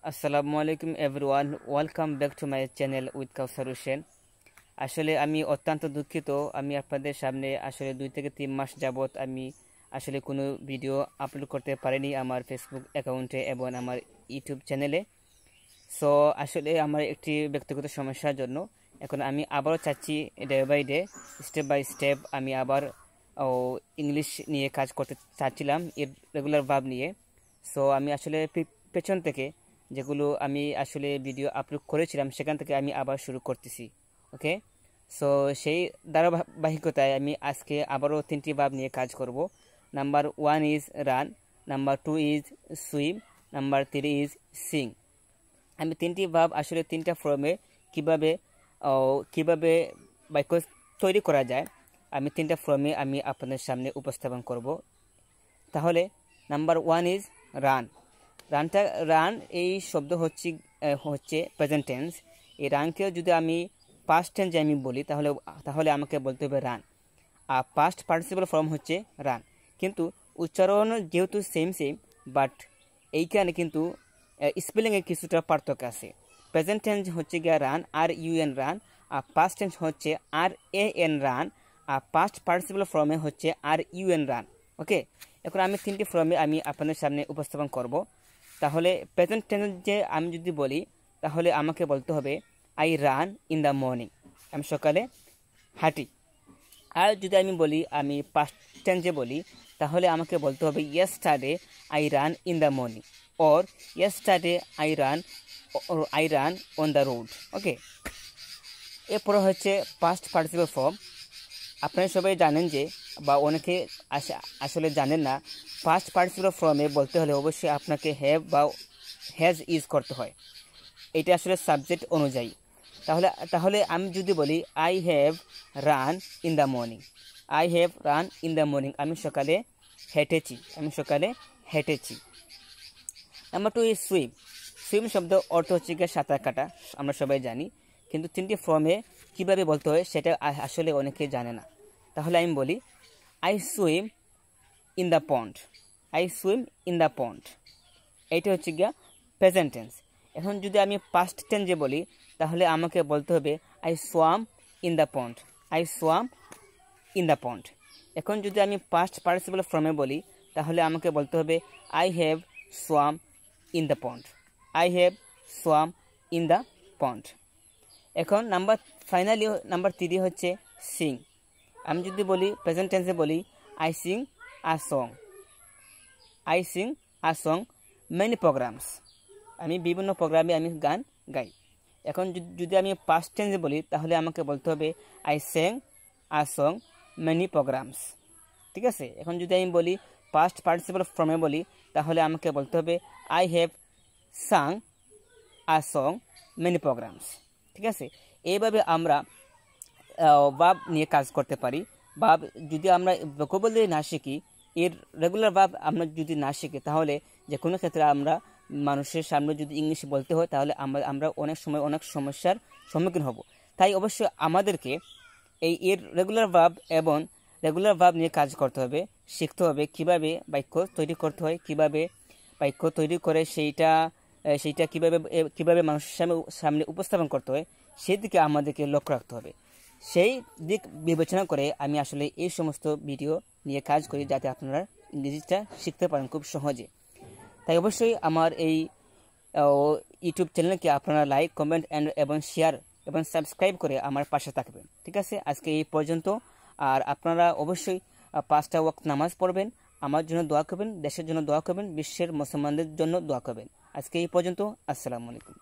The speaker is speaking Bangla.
আসসালামু আলাইকুম everyone, welcome back to my channel with Kawsar Hossain. আসলে আমি অত্যন্ত দুঃখিত, আমি আপনাদের সামনে আসলে 2 থেকে 3 মাস যাবত আমি আসলে কোনো ভিডিও আপলোড করতে পারিনি আমার ফেসবুক অ্যাকাউন্টে এবং আমার ইউটিউব চ্যানেলে। সো আসলে আমার একটি ব্যক্তিগত সমস্যার জন্য এখন আমি আবারও চাচ্ছি day by day, step by step আমি আবার ইংলিশ নিয়ে কাজ করতে চাচ্ছিলাম, এর রেগুলার ভাব নিয়ে। সো আমি আসলে পেছন থেকে যেগুলো আমি আসলে ভিডিও আপলোড করেছিলাম সেখান থেকে আমি আবার শুরু করতেছি। ওকে, সো সেই ধারাবাহিকতায় আমি আজকে আবারও 3টি ভাব নিয়ে কাজ করব। Number 1 is run, number 2 is swim, number 3 is Singh. আমি 3টি ভাব আসলে 3টা ফর্মে কিভাবে বাক্য তৈরি করা যায় আমি 3টা ফর্মে আমি আপনাদের সামনে উপস্থাপন করব। তাহলে নাম্বার 1 ইজ রান। রান এই শব্দ হচ্ছে প্রেজেন্ট টেন্স। এই রানকে যদি আমি পাস্ট টেন্সে আমি বলি তাহলে আমাকে বলতে হবে রান। আর পাস্ট পার্টিসিপল ফর্ম হচ্ছে রান, কিন্তু উচ্চারণ যেহেতু সেম বাট এইখানে কিন্তু স্পেলিংয়ে কিছুটা পার্থক্য আছে। প্রেজেন্ট টেন্স হচ্ছে গিয়ে রান, RUN রান, আর পাস্ট টেন্স হচ্ছে RAN রান, আর পাস্ট পার্টিসিপল ফর্মে হচ্ছে RUN রান। ওকে, এখন আমি 3টি ফর্মে আমি আপনাদের সামনে উপস্থাপন করব। তাহলে প্রেজেন্ট টেন্সে আমি যদি বলি তাহলে আমাকে বলতে হবে I ran in the morning, আমি সকালে হাঁটি। আর যদি আমি বলি আমি পাস্ট টেন্সে বলি তাহলে আমাকে বলতে হবে yesterday I ran in the morning, or yesterday I ran on the road. Okay, এরপর হচ্ছে পাস্ট পার্টিসিপল ফর্ম। আপনারা সবাই জানেন যে, বা অনেকে আসলে জানেন না, পাস্ট পার্টিসিপল ফর্মে বলতে হলে অবশ্যই আপনাকে হ্যাভ বা হ্যাজ ইউজ করতে হয়। এটা আসলে সাবজেক্ট অনুযায়ী। তাহলে আমি যদি বলি I have ran in the morning, I have ran in the morning, আমি সকালে হেঁটেছি। Number 2 is swim. সুইম শব্দ অর্থ হচ্ছে গিয়ে সাঁতার কাটা, আমরা সবাই জানি, কিন্তু 3টি ফর্মে কীভাবে বলতে হয় সেটা আসলে অনেকে জানে না। তাহলে আমি বলি I swim in the pond, I swim in the pond, এইটা হচ্ছে গিয়া প্রেজেন্ট টেন্স। এখন যদি আমি পাস্ট টেন্সে বলি তাহলে আমাকে বলতে হবে I swamp in the pond, I swamp in the pond. এখন যদি আমি পাস্ট পার্টিসিপল ফর্মে বলি তাহলে আমাকে বলতে হবে I have swamp in the pond, I have swamp in the pond. এখন নাম্বার 3 হচ্ছে সিং। আমি যদি বলি প্রেজেন্ট টেন্সে বলি I sing a song, I sing a song many programs, আমি বিভিন্ন প্রোগ্রামে আমি গান গাই। এখন যদি আমি পাস্ট টেন্সে বলি তাহলে আমাকে বলতে হবে I স্যাং a song many programmes. ঠিক আছে, এখন যদি আমি বলি পাস্ট পার্টিসিপল ফর্মে বলি তাহলে আমাকে বলতে হবে I have sang a song many programmes. ঠিক আছে, এইভাবে আমরা ভাব নিয়ে কাজ করতে পারি। ভাব যদি আমরা ভোকাবুলারি না শিখি, এর রেগুলার ভাব আমরা যদি না শিখি তাহলে যে কোনো ক্ষেত্রে আমরা মানুষের সামনে যদি ইংলিশ বলতে হয় তাহলে আমরা অনেক সময় অনেক সমস্যার সম্মুখীন হব। তাই অবশ্যই আমাদেরকে এর রেগুলার ভাব নিয়ে কাজ করতে হবে, শিখতে হবে কীভাবে বাক্য তৈরি করতে হয়, কীভাবে বাক্য তৈরি করে সেইটা কীভাবে মানুষের সামনে উপস্থাপন করতে হয়, সেই দিকে আমাদেরকে লক্ষ্য রাখতে হবে। সেই দিক বিবেচনা করে আমি আসলে এই সমস্ত ভিডিও নিয়ে কাজ করি যাতে আপনারা ইংরেজিটা শিখতে পারেন খুব সহজে। তাই অবশ্যই আমার এই ইউটিউব চ্যানেলকে আপনারা লাইক, কমেন্ট এবং শেয়ার এবং সাবস্ক্রাইব করে আমার পাশে থাকবেন। ঠিক আছে, আজকে এই পর্যন্ত। আর আপনারা অবশ্যই 5টা ওয়াক্ত নামাজ পড়বেন, আমার জন্য দোয়া করবেন, দেশের জন্য দোয়া করবেন, বিশ্বের মুসলমানদের জন্য দোয়া করবেন। আজকে এই পর্যন্ত। আসসালামু আলাইকুম।